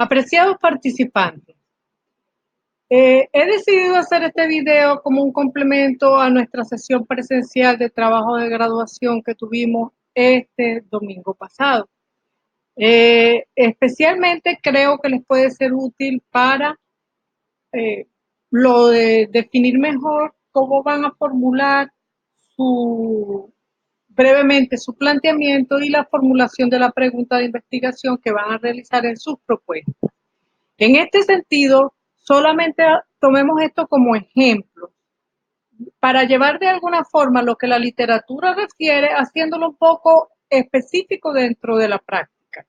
Apreciados participantes, he decidido hacer este video como un complemento a nuestra sesión presencial de trabajo de graduación que tuvimos este domingo pasado. Especialmente creo que les puede ser útil para lo de definir mejor cómo van a formular su, brevemente su planteamiento y la formulación de la pregunta de investigación que van a realizar en sus propuestas. En este sentido, solamente tomemos esto como ejemplo para llevar de alguna forma lo que la literatura refiere, haciéndolo un poco específico dentro de la práctica.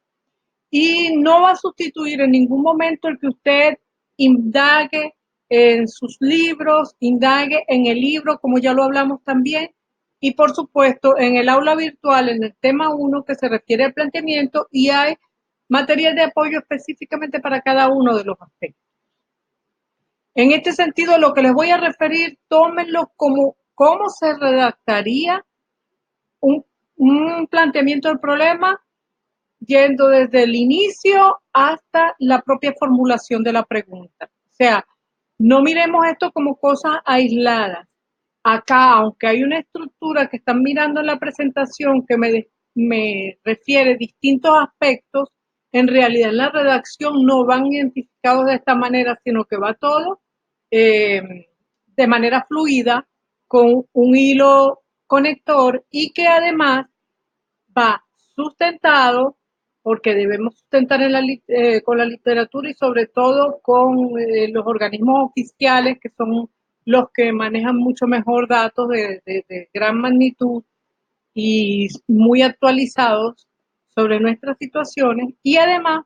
Y no va a sustituir en ningún momento el que usted indague en sus libros, indague en el libro, como ya lo hablamos también, y por supuesto en el aula virtual, en el tema 1 que se refiere al planteamiento, y hay material de apoyo específicamente para cada uno de los aspectos. En este sentido, lo que les voy a referir, tómenlo como cómo se redactaría un planteamiento del problema, yendo desde el inicio hasta la propia formulación de la pregunta. O sea, no miremos esto como cosas aisladas. Acá, aunque hay una estructura que están mirando en la presentación que me refiere distintos aspectos, en realidad en la redacción no van identificados de esta manera, sino que va todo de manera fluida con un hilo conector y que además va sustentado, porque debemos sustentar con la literatura y sobre todo con los organismos oficiales, que son los que manejan mucho mejor datos de gran magnitud y muy actualizados sobre nuestras situaciones, y además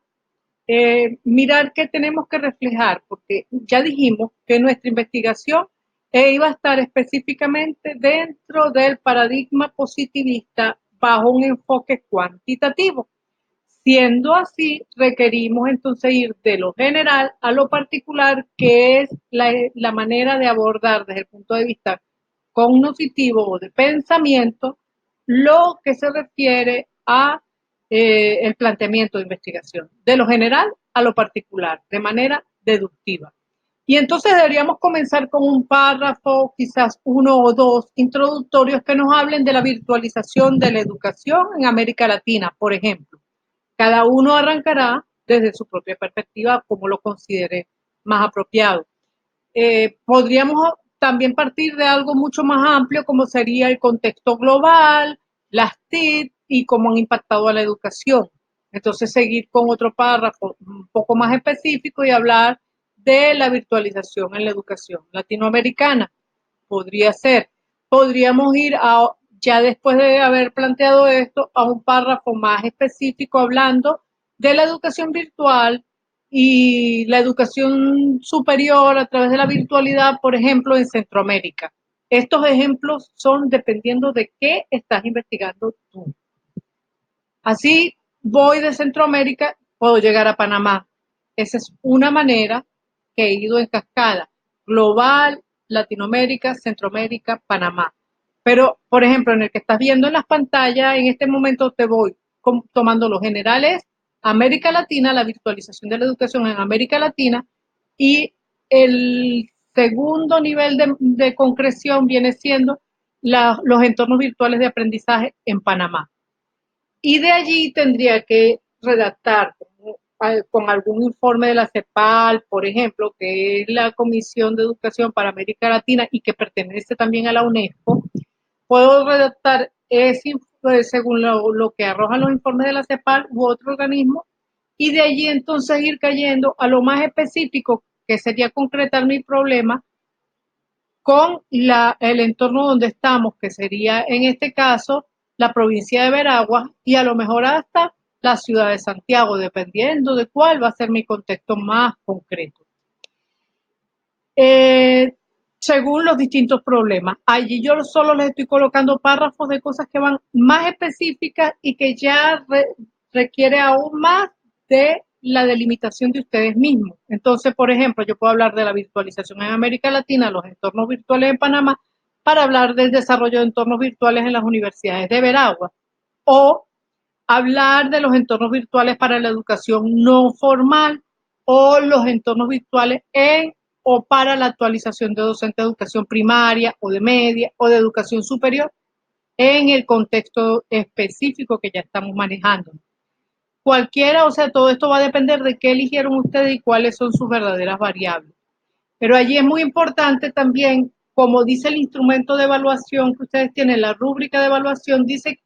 mirar qué tenemos que reflejar, porque ya dijimos que nuestra investigación iba a estar específicamente dentro del paradigma positivista bajo un enfoque cuantitativo. Siendo así, requerimos entonces ir de lo general a lo particular, que es la manera de abordar desde el punto de vista cognitivo o de pensamiento lo que se refiere a el planteamiento de investigación, de lo general a lo particular, de manera deductiva. Y entonces deberíamos comenzar con un párrafo, quizás uno o dos introductorios que nos hablen de la virtualización de la educación en América Latina, por ejemplo. Cada uno arrancará desde su propia perspectiva como lo considere más apropiado. Podríamos también partir de algo mucho más amplio como sería el contexto global, las TIC y cómo han impactado a la educación. Entonces seguir con otro párrafo un poco más específico y hablar de la virtualización en la educación latinoamericana. Podría ser. Podríamos ir a, ya después de haber planteado esto, a un párrafo más específico hablando de la educación virtual y la educación superior a través de la virtualidad, por ejemplo, en Centroamérica. Estos ejemplos son dependiendo de qué estás investigando tú. Así voy de Centroamérica, puedo llegar a Panamá. Esa es una manera que he ido en cascada. Global, Latinoamérica, Centroamérica, Panamá. Pero, por ejemplo, en el que estás viendo en las pantallas, en este momento te voy tomando los generales, América Latina, la virtualización de la educación en América Latina, y el segundo nivel de concreción viene siendo los entornos virtuales de aprendizaje en Panamá. Y de allí tendría que redactar con algún informe de la CEPAL, por ejemplo, que es la Comisión de Educación para América Latina y que pertenece también a la UNESCO. Puedo redactar ese según lo que arrojan los informes de la CEPAL u otro organismo, y de allí entonces ir cayendo a lo más específico, que sería concretar mi problema con el entorno donde estamos, que sería en este caso la provincia de Veraguas y a lo mejor hasta la ciudad de Santiago, dependiendo de cuál va a ser mi contexto más concreto. Según los distintos problemas. Allí yo solo les estoy colocando párrafos de cosas que van más específicas y que ya requiere aún más de la delimitación de ustedes mismos. Entonces, por ejemplo, yo puedo hablar de la virtualización en América Latina, los entornos virtuales en Panamá, para hablar del desarrollo de entornos virtuales en las universidades de Veragua, o hablar de los entornos virtuales para la educación no formal o los entornos virtuales o para la actualización de docente de educación primaria o de media o de educación superior en el contexto específico que ya estamos manejando. Cualquiera, o sea, todo esto va a depender de qué eligieron ustedes y cuáles son sus verdaderas variables. Pero allí es muy importante también, como dice el instrumento de evaluación que ustedes tienen, la rúbrica de evaluación, dice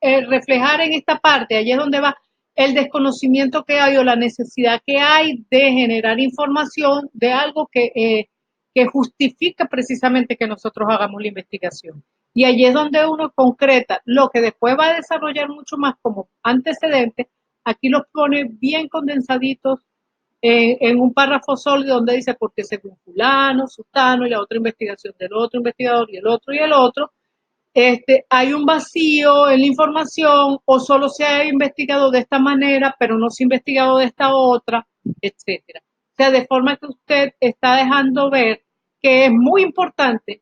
reflejar en esta parte, allí es donde va el desconocimiento que hay o la necesidad que hay de generar información de algo que justifica precisamente que nosotros hagamos la investigación. Y allí es donde uno concreta lo que después va a desarrollar mucho más como antecedentes. Aquí los pone bien condensaditos en un párrafo sólido donde dice porque según fulano, sutano y la otra investigación del otro investigador y el otro, hay un vacío en la información o solo se ha investigado de esta manera, pero no se ha investigado de esta otra, etcétera. O sea, de forma que usted está dejando ver que es muy importante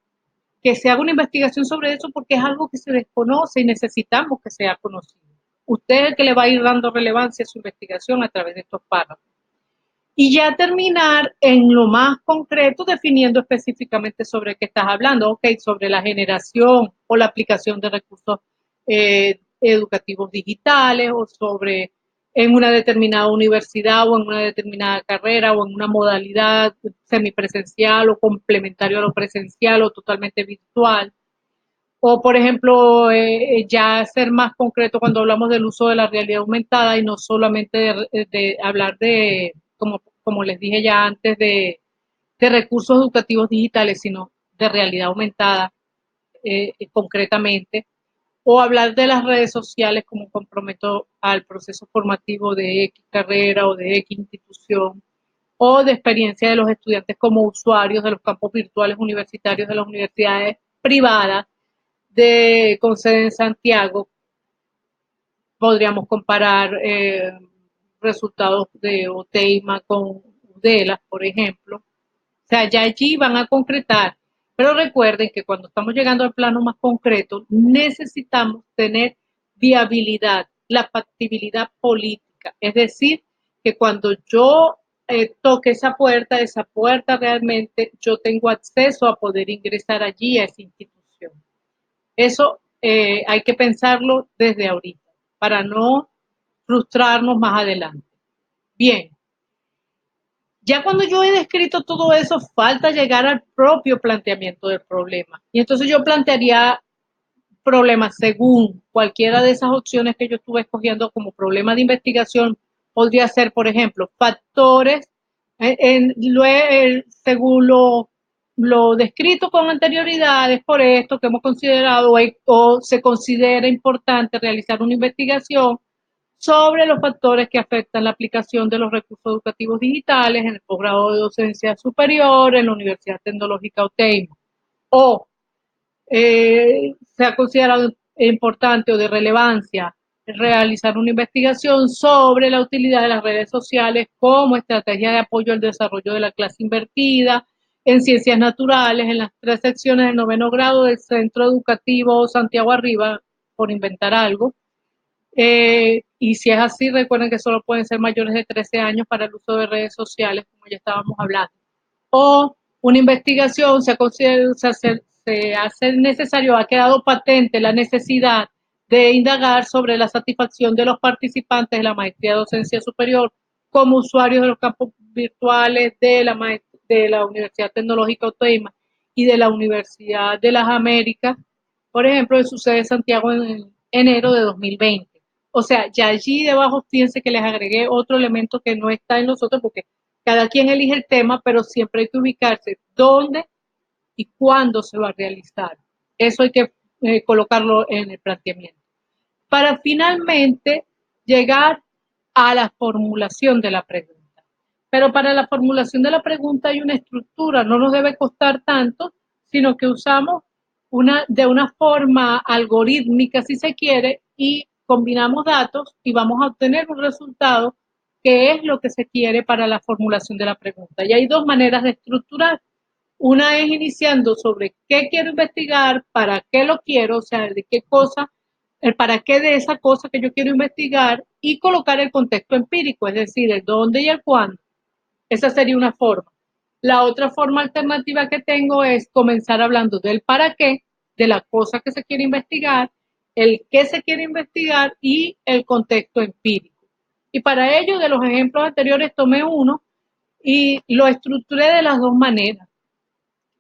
que se haga una investigación sobre eso porque es algo que se desconoce y necesitamos que sea conocido. Usted es el que le va a ir dando relevancia a su investigación a través de estos párrafos. Y ya terminar en lo más concreto definiendo específicamente sobre qué estás hablando, ok, sobre la generación o la aplicación de recursos educativos digitales o sobre en una determinada universidad o en una determinada carrera o en una modalidad semipresencial o complementario a lo presencial o totalmente virtual. O, por ejemplo, ya ser más concreto cuando hablamos del uso de la realidad aumentada y no solamente de hablar de, como les dije ya antes, de recursos educativos digitales, sino de realidad aumentada concretamente. O hablar de las redes sociales como complemento al proceso formativo de X carrera o de X institución, o de experiencia de los estudiantes como usuarios de los campos virtuales universitarios de las universidades privadas con sede en Santiago. Podríamos comparar resultados de OTEIMA con UDELA, por ejemplo. O sea, ya allí van a concretar. Pero recuerden que cuando estamos llegando al plano más concreto, necesitamos tener viabilidad, la factibilidad política. Es decir, que cuando yo toque esa puerta realmente yo tengo acceso a poder ingresar allí a esa institución. Eso hay que pensarlo desde ahorita para no frustrarnos más adelante. Bien, ya cuando yo he descrito todo eso, falta llegar al propio planteamiento del problema. Y entonces yo plantearía problemas según cualquiera de esas opciones que yo estuve escogiendo como problema de investigación. Podría ser, por ejemplo, factores, según lo descrito con anterioridad, es por esto que hemos considerado o se considera importante realizar una investigación sobre los factores que afectan la aplicación de los recursos educativos digitales en el posgrado de docencia superior en la Universidad Tecnológica UTEIMA. O se ha considerado importante o de relevancia realizar una investigación sobre la utilidad de las redes sociales como estrategia de apoyo al desarrollo de la clase invertida en ciencias naturales en las 3 secciones del 9º grado del Centro Educativo Santiago Arriba, por inventar algo. Y si es así, recuerden que solo pueden ser mayores de 13 años para el uso de redes sociales, como ya estábamos hablando. O una investigación se hace necesario, ha quedado patente la necesidad de indagar sobre la satisfacción de los participantes de la maestría de docencia superior como usuarios de los campos virtuales de la Universidad Tecnológica UTEIMA y de la Universidad de las Américas, por ejemplo, en su sede de Santiago en enero de 2020. O sea, ya allí debajo fíjense que les agregué otro elemento que no está en nosotros porque cada quien elige el tema, pero siempre hay que ubicarse dónde y cuándo se va a realizar. Eso hay que colocarlo en el planteamiento. Para finalmente llegar a la formulación de la pregunta. Pero para la formulación de la pregunta hay una estructura, no nos debe costar tanto, sino que usamos de una forma algorítmica, si se quiere, y combinamos datos y vamos a obtener un resultado que es lo que se quiere para la formulación de la pregunta. Y hay 2 maneras de estructurar. Una es iniciando sobre qué quiero investigar, para qué lo quiero, o sea, de qué cosa, el para qué de esa cosa que yo quiero investigar y colocar el contexto empírico, es decir, el dónde y el cuándo. Esa sería una forma. La otra forma alternativa que tengo es comenzar hablando del para qué, de la cosa que se quiere investigar, el qué se quiere investigar y el contexto empírico. Y para ello, de los ejemplos anteriores, tomé uno y lo estructuré de las dos maneras.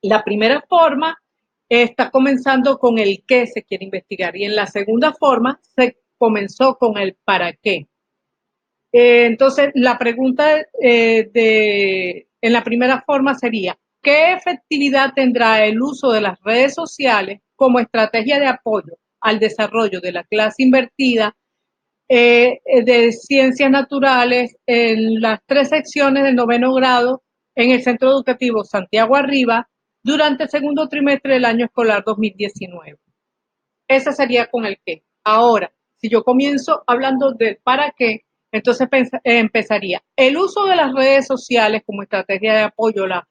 La primera forma está comenzando con el qué se quiere investigar y en la segunda forma se comenzó con el para qué. Entonces, la pregunta en la primera forma sería, ¿qué efectividad tendrá el uso de las redes sociales como estrategia de apoyo al desarrollo de la clase invertida de ciencias naturales en las 3 secciones del 9º grado en el Centro Educativo Santiago Arriba durante el segundo trimestre del año escolar 2019? Ese sería con el qué. Ahora, si yo comienzo hablando del para qué, entonces empezaría. El uso de las redes sociales como estrategia de apoyo a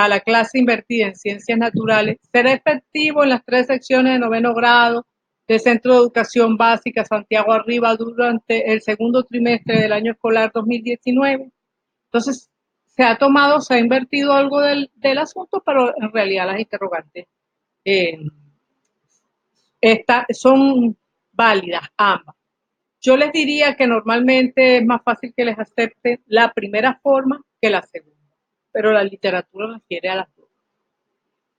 la clase invertida en ciencias naturales será efectivo en las 3 secciones de 9º grado del Centro de Educación Básica Santiago Arriba durante el segundo trimestre del año escolar 2019. Entonces, se ha invertido algo del asunto, pero en realidad las interrogantes eh, son válidas ambas. Yo les diría que normalmente es más fácil que les acepte la primera forma que la segunda, pero la literatura refiere a las dos.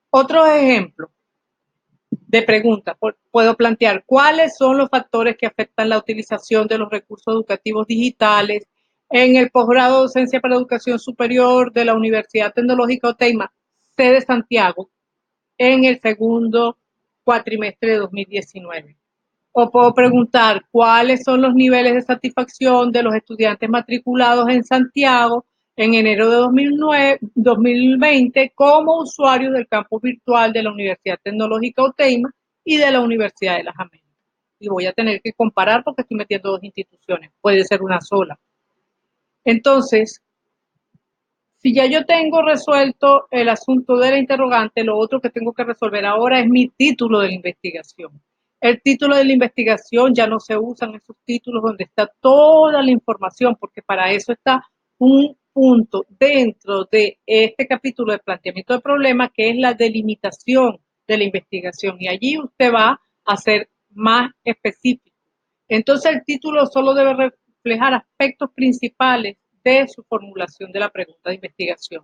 Otro ejemplo de pregunta puedo plantear: ¿cuáles son los factores que afectan la utilización de los recursos educativos digitales en el posgrado de docencia para educación superior de la Universidad Tecnológica OTEIMA, sede Santiago, en el segundo cuatrimestre de 2019? O puedo preguntar cuáles son los niveles de satisfacción de los estudiantes matriculados en Santiago en enero de 2020 como usuarios del campus virtual de la Universidad Tecnológica OTEIMA y de la Universidad de las Américas. Y voy a tener que comparar porque estoy metiendo dos instituciones, puede ser una sola. Entonces, si ya yo tengo resuelto el asunto de la interrogante, lo otro que tengo que resolver ahora es mi título de la investigación. El título de la investigación ya no se usan esos títulos donde está toda la información, porque para eso está un punto dentro de este capítulo de planteamiento de problemas, que es la delimitación de la investigación. Y allí usted va a ser más específico. Entonces el título solo debe reflejar aspectos principales de su formulación de la pregunta de investigación.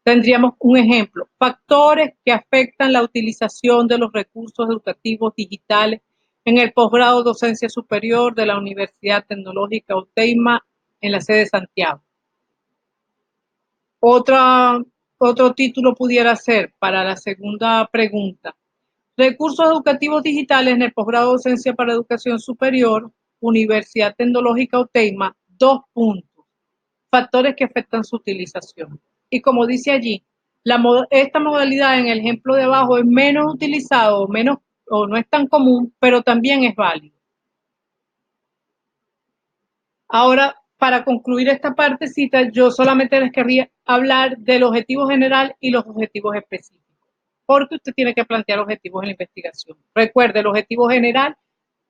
Tendríamos un ejemplo: factores que afectan la utilización de los recursos educativos digitales en el posgrado de docencia superior de la Universidad Tecnológica OTEIMA en la sede de Santiago. Otro título pudiera ser para la segunda pregunta: recursos educativos digitales en el posgrado de docencia para educación superior, Universidad Tecnológica OTEIMA, 2 puntos. Factores que afectan su utilización. Y como dice allí, esta modalidad en el ejemplo de abajo es menos utilizado, o no es tan común, pero también es válido. Ahora, para concluir esta partecita, yo solamente les querría hablar del objetivo general y los objetivos específicos, porque usted tiene que plantear objetivos en la investigación. Recuerde, el objetivo general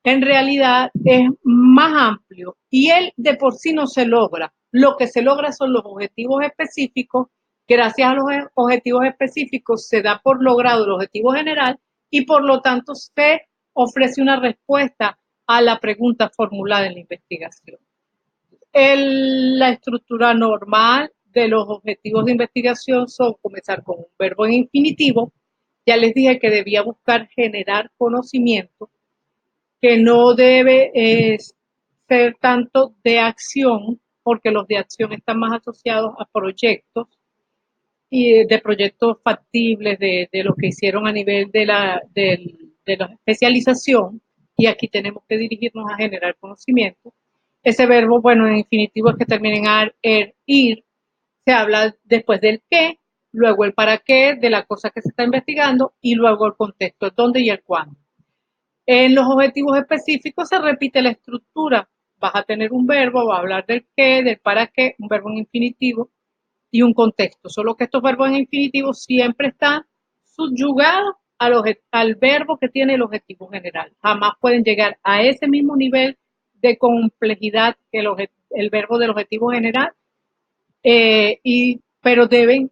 en realidad es más amplio y él de por sí no se logra. Lo que se logra son los objetivos específicos. Gracias a los objetivos específicos se da por logrado el objetivo general y por lo tanto se ofrece una respuesta a la pregunta formulada en la investigación. La estructura normal de los objetivos de investigación son comenzar con un verbo en infinitivo. Ya les dije que debía buscar generar conocimiento, que no debe ser tanto de acción, porque los de acción están más asociados a proyectos y de proyectos factibles de lo que hicieron a nivel de la especialización, y aquí tenemos que dirigirnos a generar conocimiento. Ese verbo, bueno, en infinitivo es que termina en ar, ir, se habla después del qué, luego el para qué de la cosa que se está investigando y luego el contexto, el dónde y el cuándo. En los objetivos específicos se repite la estructura. Vas a tener un verbo, va a hablar del qué, del para qué, un verbo en infinitivo y un contexto. Solo que estos verbos en infinitivo siempre están subyugados al verbo que tiene el objetivo general. Jamás pueden llegar a ese mismo nivel de complejidad que el verbo del objetivo general pero deben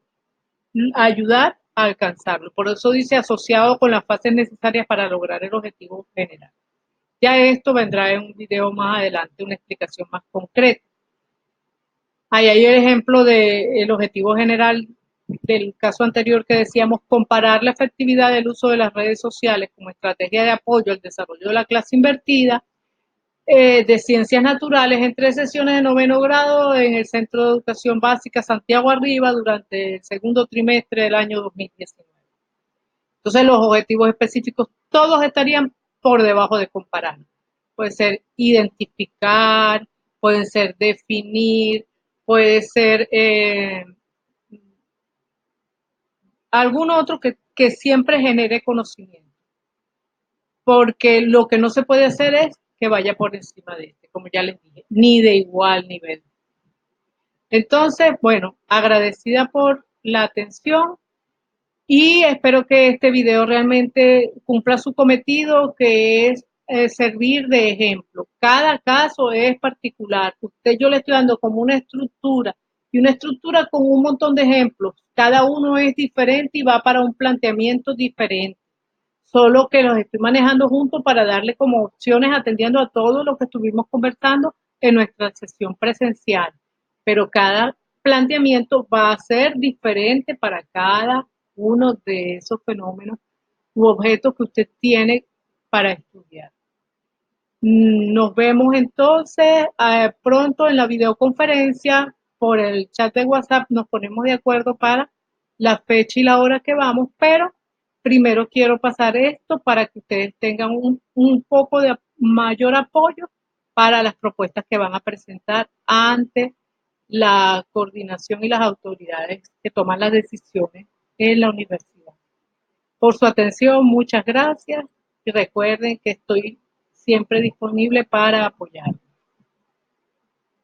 ayudar a alcanzarlo. Por eso dice asociado con las fases necesarias para lograr el objetivo general. Ya esto vendrá en un video más adelante, una explicación más concreta. Ahí hay el ejemplo del objetivo general del caso anterior que decíamos, comparar la efectividad del uso de las redes sociales como estrategia de apoyo al desarrollo de la clase invertida de ciencias naturales en 3 sesiones de noveno grado en el Centro de Educación Básica Santiago Arriba durante el segundo trimestre del año 2019. Entonces los objetivos específicos todos estarían por debajo de comparar. Puede ser identificar, pueden ser definir, puede ser algún otro que siempre genere conocimiento. Porque lo que no se puede hacer es que vaya por encima de este, como ya les dije, ni de igual nivel. Entonces, bueno, agradecida por la atención y espero que este video realmente cumpla su cometido, que es servir de ejemplo. Cada caso es particular. Yo le estoy dando como una estructura y una estructura con un montón de ejemplos. Cada uno es diferente y va para un planteamiento diferente. Solo que los estoy manejando juntos para darle como opciones atendiendo a todo lo que estuvimos conversando en nuestra sesión presencial. Pero cada planteamiento va a ser diferente para cada uno de esos fenómenos u objetos que usted tiene para estudiar. Nos vemos entonces pronto en la videoconferencia por el chat de WhatsApp. Nos ponemos de acuerdo para la fecha y la hora que vamos, pero primero quiero pasar esto para que ustedes tengan un poco de mayor apoyo para las propuestas que van a presentar ante la coordinación y las autoridades que toman las decisiones en la universidad. Por su atención, muchas gracias y recuerden que estoy siempre disponible para apoyar.